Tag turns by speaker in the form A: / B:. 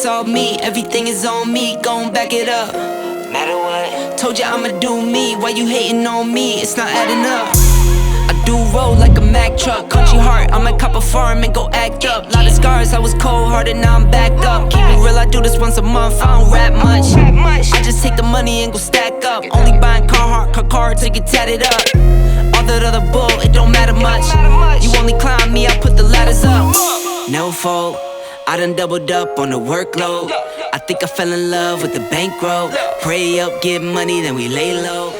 A: it's all me. Everything is on me, gon' back it up. Matter what? Told you I'ma do me. Why you hating on me? It's not adding up. I do roll like a Mack truck. Country heart, I might cop a farm and go act up. Lot of scars, I was cold-hearted, now I'm back up. Keep it real, I do this once a month, I don't rap much. I just take the money and go stack up. Only buying car to get tatted up. All that other bull, it don't matter much. You only climb me, I put the ladders up. No fault, I done doubled up on the workload. I think I fell in love with the bankroll. Pray up, get money, then we lay low.